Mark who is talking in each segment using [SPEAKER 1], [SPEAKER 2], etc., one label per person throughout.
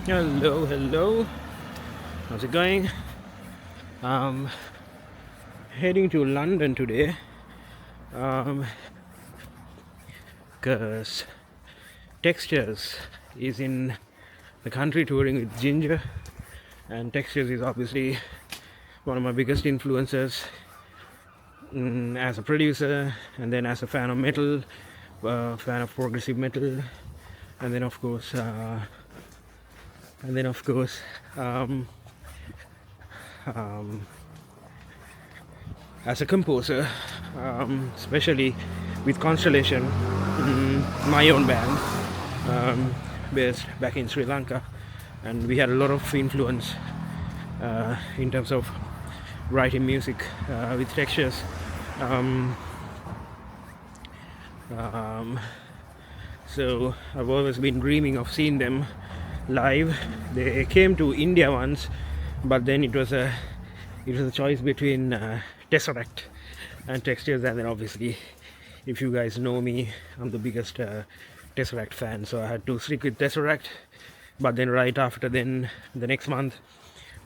[SPEAKER 1] Hello. How's it going? Heading to London today. Because Textures is in the country touring with Jinjer, and Textures is obviously one of my biggest influences as a producer, and then as a fan of metal, fan of progressive metal, and then of course as a composer, especially with Constellation, my own band, based back in Sri Lanka, and we had a lot of influence in terms of writing music with Textures. So I've always been dreaming of seeing them live. They came to India once, but then it was a choice between Tesseract and Textures, and then obviously, if you guys know me, I'm the biggest Tesseract fan, so I had to stick with Tesseract. But then right after, then the next month,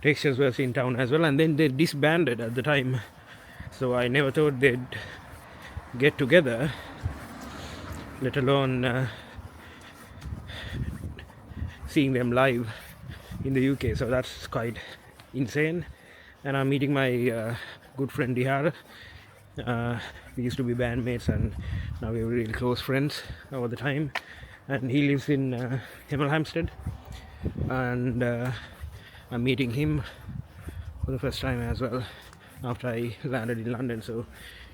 [SPEAKER 1] Textures was in town as well, and then they disbanded at the time, so I never thought they'd get together, let alone seeing them live in the UK. So that's quite insane. And I'm meeting my good friend Dihara. We used to be bandmates, and now we're really close friends over the time. And he lives in Hemel Hempstead, and I'm meeting him for the first time as well after I landed in London. So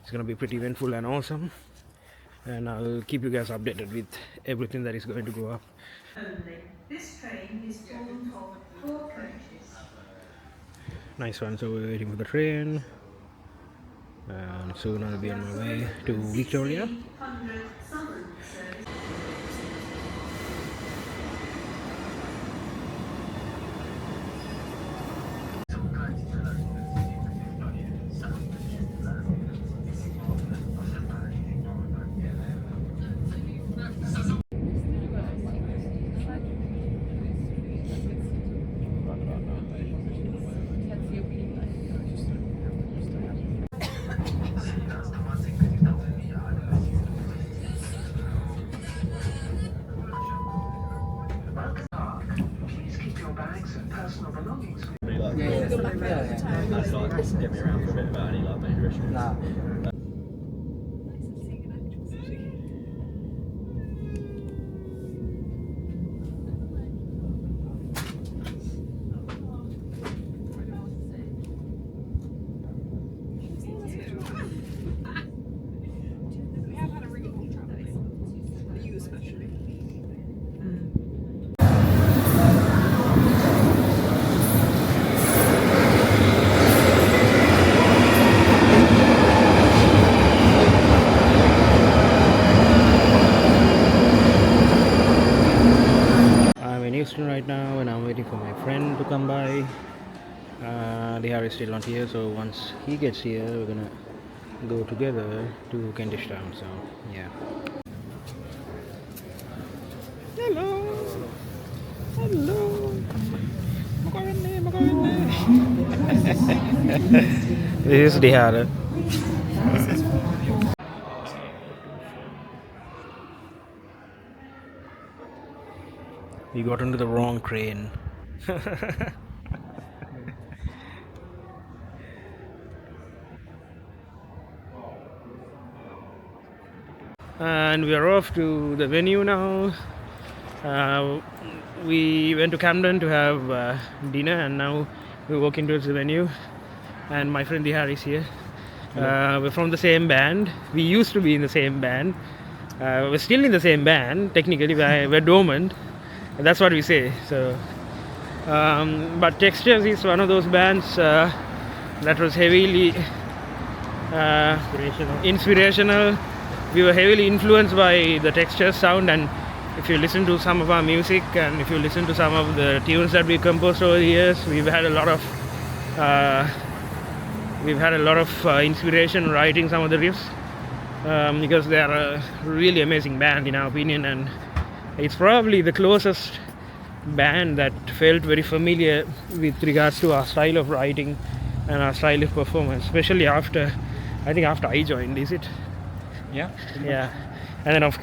[SPEAKER 1] it's gonna be pretty eventful and awesome, and I'll keep you guys updated with everything that is going to go up.
[SPEAKER 2] This train is formed of 4 coaches.
[SPEAKER 1] Nice one. So we're waiting for the train, and soon I'll be on my way to Victoria.
[SPEAKER 2] 1600 Southern service.
[SPEAKER 3] That's like get me around for a bit about any like major issues.
[SPEAKER 1] Right now, and I'm waiting for my friend to come by. Dihara is still not here, so once he gets here, we're gonna go together to Kentish Town. So yeah. Hello. This is Dihara. We got into the wrong train. And we are off to the venue now. We went to Camden to have dinner, and now we're walking towards the venue. And my friend Dihara is here. We're from the same band. We used to be in the same band. We're still in the same band. Technically, we're dormant. That's what we say. So, but Textures is one of those bands that was heavily inspirational. We were heavily influenced by the Textures sound, and if you listen to some of our music and if you listen to some of the tunes that we composed over the years, we've had a lot of inspiration writing some of the riffs, because they are a really amazing band in our opinion, and it's probably the closest band that felt very familiar with regards to our style of writing and our style of performance, especially after I joined. Is it?
[SPEAKER 3] Yeah.
[SPEAKER 1] Yeah. And then of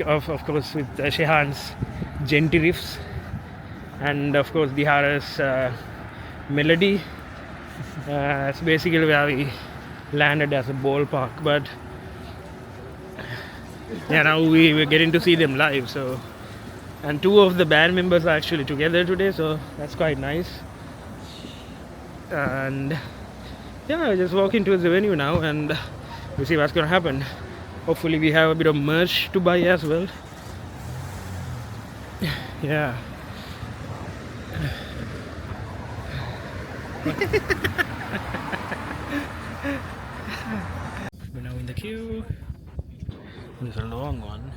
[SPEAKER 1] course with Shehan's genty riffs, and of course Dihara's melody. That's basically where we landed as a ballpark. But yeah, now we're getting to see them live. So, and two of the band members are actually together today, so that's quite nice. And yeah, we're just walking towards the venue now, and we'll see what's gonna happen. Hopefully, we have a bit of merch to buy as well. Yeah. We're now in the queue. It's a long one.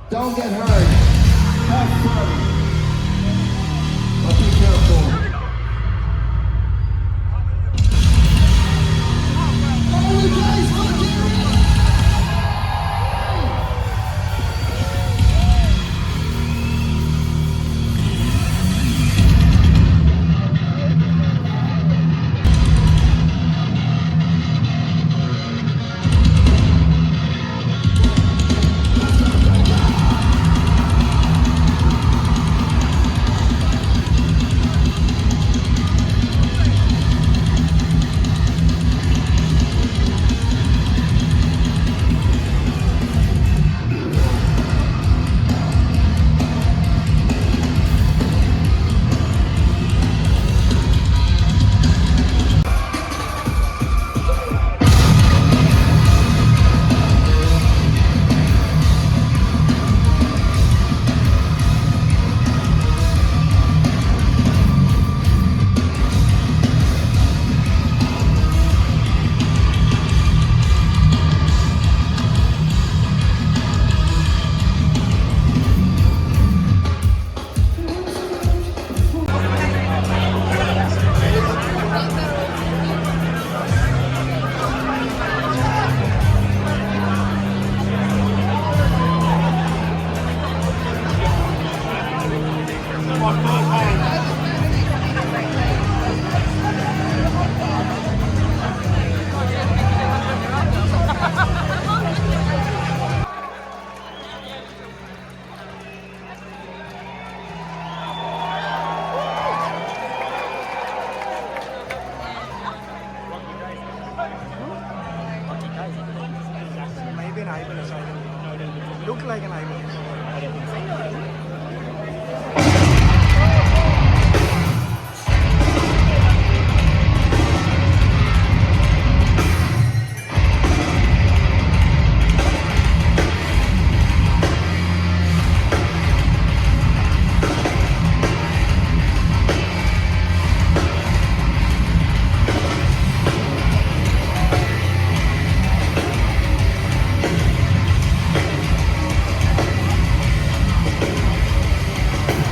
[SPEAKER 4] Don't get hurt. Have fun. But be careful. Oh, you guys want to get ready?
[SPEAKER 5] Maybe an eyeball. Look like an eyeball. I don't think so.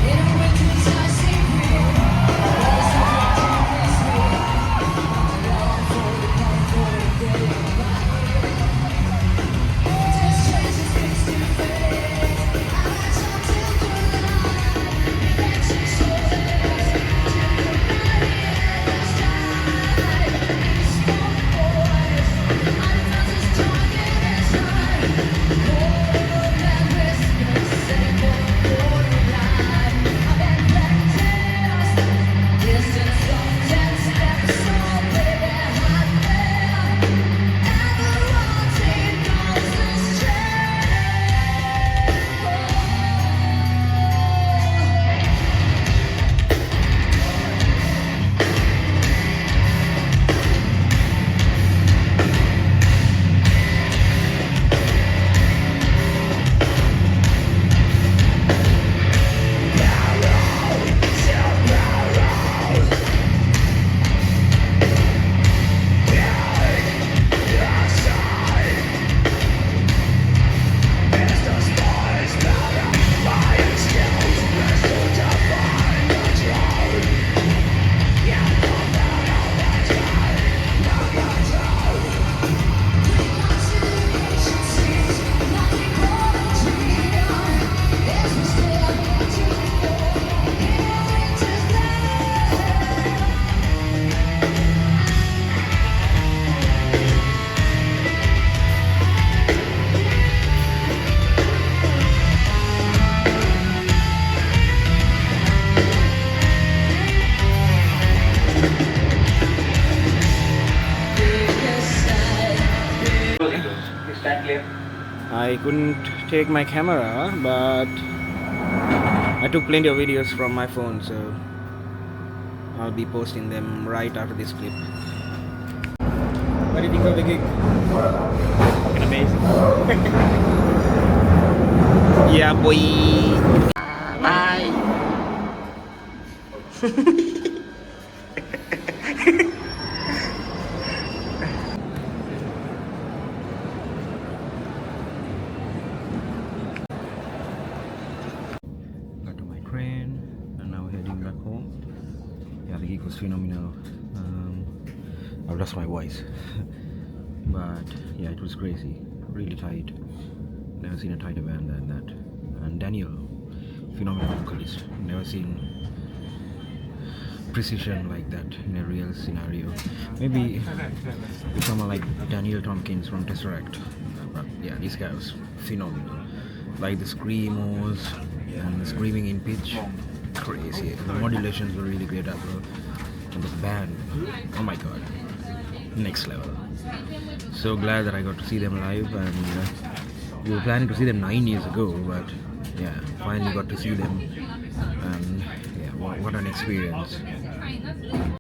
[SPEAKER 6] In
[SPEAKER 1] I couldn't take my camera, but I took plenty of videos from my phone, so I'll be posting them right after this clip. What do you think of the gig?
[SPEAKER 3] Fucking amazing.
[SPEAKER 1] Yeah, boy. Bye. Got to my train and now heading back home. Yeah, the gig was phenomenal. I've lost my voice, but yeah, it was crazy, really tight. Never seen a tighter band than that. And Daniel, phenomenal vocalist. Never seen precision like that in a real scenario. Maybe someone like Daniel Tompkins from Tesseract, but yeah, this guy was phenomenal. Like the screamos and the screaming in pitch, crazy. The modulations were really great as well. And the band, oh my god, next level. So glad that I got to see them live, and we were planning to see them 9 years ago, but yeah, finally got to see them, and yeah, what an experience.